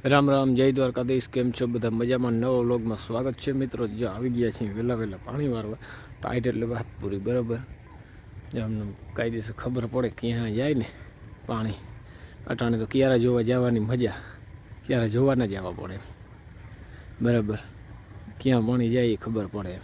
राम राम जय द्वारकाधीश केम छो बधा मजा में नवा व्लॉग में स्वागत है मित्रों। जो आई गया छे वेला वेला पानी मारवा टाइट एटले बात पूरी बराबर। जो हमने कायदेसर खबर पड़े क्या जाए ने पानी अटाणे तो क्यारा जोवा जवानी मजा क्यारा जोवा न जवा पड़े बराबर। क्या पानी जाए खबर पड़े।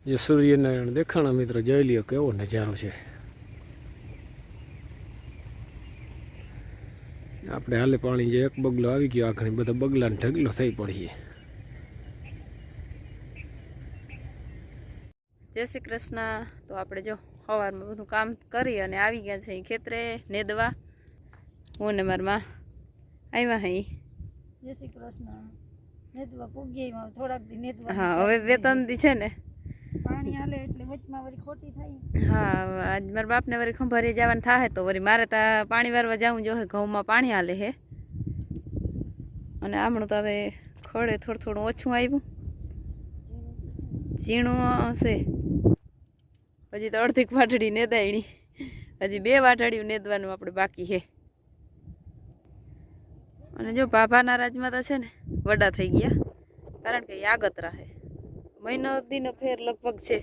जो सूर्यनारायण देखाणा मित्रों જોઈ લ્યો કેવો નજારો છે। આપણે હાલે પાણી જે એક બગલો આવી ગયો આખણી બધા બગલાને ઢગલો થઈ પડીએ। जय श्री कृष्ण। तो આપણે જો સવારમાં બધું કામ કરી અને આવી ગયા છે ખેતરે નેદવા। હું ને મારી માં આવ્યા હે। जय श्री कृष्ण नेदवा पुगी थोड़ाक दी नेदवा। हाँ હવે વેતન દી છે ને पानी आले એટલે વચમાં વરી ખોટી થાય। हाँ आज मार बाप ने वरी खंभारी जवान था है तो वरी मारे ता पानी वारवा जाऊँ जो है घઉં में पानी आले है अने आमणुं तो हवे खड़े थोड़ું थोड़ું ઓછું આવ્યું। ઝીણું છે હજી તો અડધી વાટડી નેદાયણી હજી 2 વાટડીઓ નેદવાનું આપણે બાકી છે। અને જો બાભાના રાજમાતા છે ને વડા થઈ ગયા કારણ કે યાગતરા છે મહિનો દીનો ફેર લગભગ છે।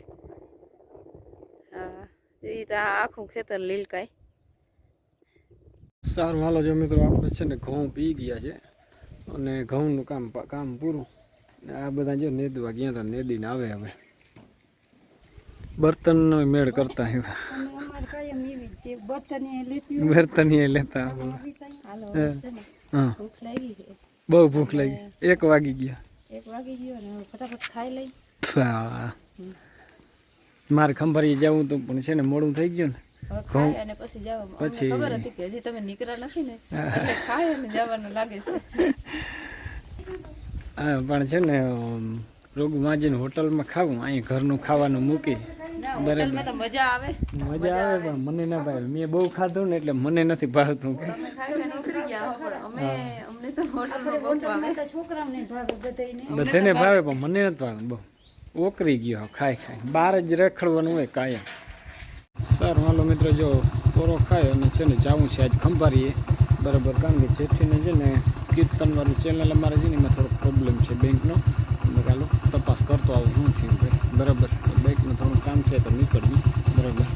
हाँ એ તો આખું ખેતર લીલકાય। સારું હાલો જો મિત્રો આપણે છે ને ઘઉં પી ગયા છે અને ઘઉંનું કામ પૂરું ને આ બધા જો નેદવા ગયા હતા નેદીને આવે હવે બર્તનનો મેળ કરતા હે અમાર કાયમ એવી તે બર્તન લેતા હાલો હા ભૂખ લાગી છે બહુ ભૂખ લાગી 1 વાગી ગયા 1 વાગી ગયો ને ફટાફટ ખાઈ લઈ। મારે ખંભારી જવું તો પણ છે ને મોડું થઈ ગયું ને ખાય અને પછી જાવ પછી ખબર હતી કે હજી તમે નીકળ્યા નથી ને એટલે ખાય અને જવાનું લાગે છે। હા પણ છે ને રોગ માજીને હોટલમાં ખાવું અહીં ઘરનું ખાવાનું મૂકી હોટલમાં તો મજા આવે પણ મને ના ભાવે। મેં બહુ ખાધું ને એટલે મને નથી ભાવતું। તમે ખાઈ ખાઈને ઉતરી ગયા હો પણ અમને તો હોટલમાં બહુ ભાવે। તો છોકરાઓને ભાવે બધાયને બધાને ભાવે પણ મને નથી ભાવે। બહુ ઓકરી ગયો ખાઈ ખાઈ બહાર જ રખડવાનું હોય કાયમ। સારું હાલો મિત્રો જો પોરો ખાય અને છે ને જાવું છે આજ ખંભારીએ બરાબર કારણ કે જેથી છે ને કીર્તનવાળું ચેનલ અમારે છે ને એમાં થોડો પ્રોબ્લેમ છે બેંકનો ચાલો તપાસ કરતો આવું શું થયું બરાબર। બેંકનું થોડું કામ છે તો નીકળીએ બરાબર।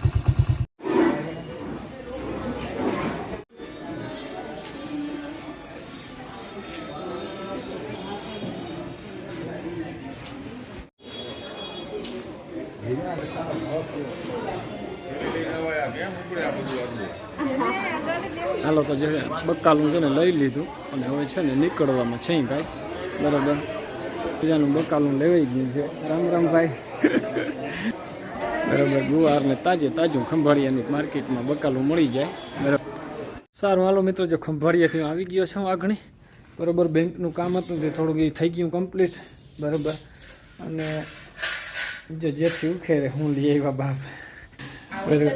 હાલો તો જે બકાલું છે ને લઈ લીધું અને હવે છે ને નીકળવામાં છે ભાઈ બરાબર। બીજાનું બકાલું લેવાઈ ગયું છે। રામ રામ ભાઈ બરાબર। ગુવાર ને તાજું ખંભાળિયાની માર્કેટમાં બકાલું મળી જાય બરાબર। સારું હાલો મિત્રો જો ખંભાળિયાથી આવી ગયો છું આગળ બરાબર। બેંકનું કામ હતું તે થોડુંક એ થઈ ગયું કમ્પ્લીટ બરાબર। અને જો જેથી ઉખેરે હું લઈ આવ્યા બાપ બરાબર।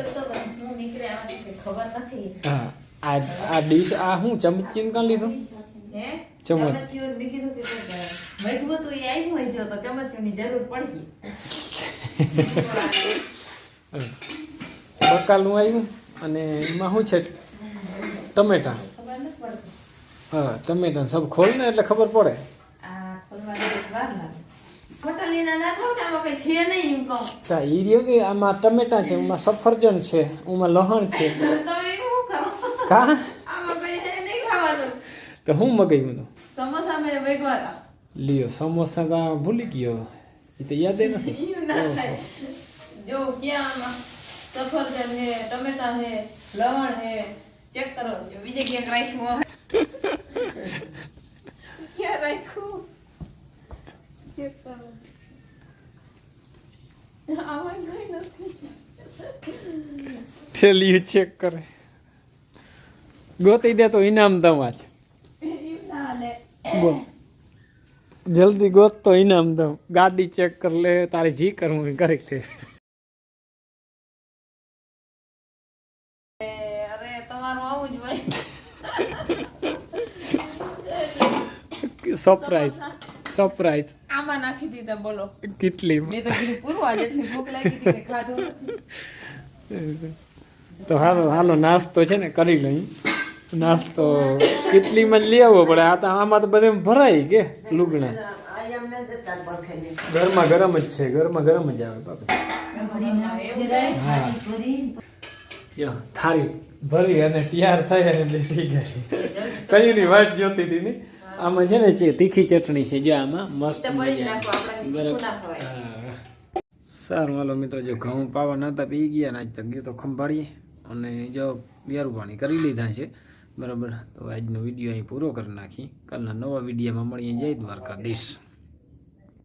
હા આ ડીશ આ હું ચમચીને કાં લીધું ચમચ બકાલું આવ્યું અને એમાં શું છે ટમેટા। હા ટમેટા સબ ખોલ ને એટલે ખબર પડે। હોટલીના ના થાવ ને આમાં કઈ છે નહીં એમ કહું. તા ઈ રહ્યો કે આમાં ટમેટા છે, આમાં સફરજન છે, આમાં લહણ છે. તમે શું કરો? કા આમાં કઈ છે નહીં ખાવાનું. તો હું મગાવ્યું હતું? સમોસા મેં વેગવા હતા. લ્યો સમોસા તો ભૂલી ગયો, એ તો યાદ નથી. ઈ ના થાય. જો ક્યાં આમાં સફરજન હે, ટમેટા હે, લવણ હે, ચેક કરો. જો બીજે ક્યાંક રાખ્યું હોય. ક્યાં રાખ્યું? ચેક કરો. આમાં કઈ નથી. ઠેલિયું ચેક કરે, ગોતી દે તો ઇનામ દવા છે. ઈ ના લે. બોલ જલ્દી ગોત તો ઇનામ દઉં. ગાડી ચેક કરી લે, તારે જી કરવું એ કરી લે. અરે તમારું આવું જ હોય. Surprise surprise. આમાં નાખી દીધા બોલો. કેટલી મેં તો કીધું પૂરવા જેટલી ભૂખ લાગી હતી કે ખાધું નથી. તો હાલો હાલો નાસ્તો છે ને કરી લઈ. નાસ્તો કેટલીમાં જ લઈ આવવો પડે. આ તો આમાં તો બધે ભરાય કે લુગણા. ગરમા ગરમ જ છે, ગરમા ગરમ જ આવે બાપા. હા જો થાળી ભરી અને તૈયાર થઈ અને બેસી ગઈ. કઈની વાટ જોતી હતી ને. આમાં છે ને તીખી ચટણી છે, જો આમાં મસ્ત મજા. સારું હાલો મિત્રો, જો ઘઉં પાવા નહોતા પી ગયા ને આજ તો ગયો તો ખંભાળીએ અને જો બેરું પાણી કરી લીધા છે બરાબર. તો આજનો વિડીયો અહીં પૂરો કરી નાખી. કાલના નવા વિડીયોમાં મળીએ. જય દ્વારકાધીશ.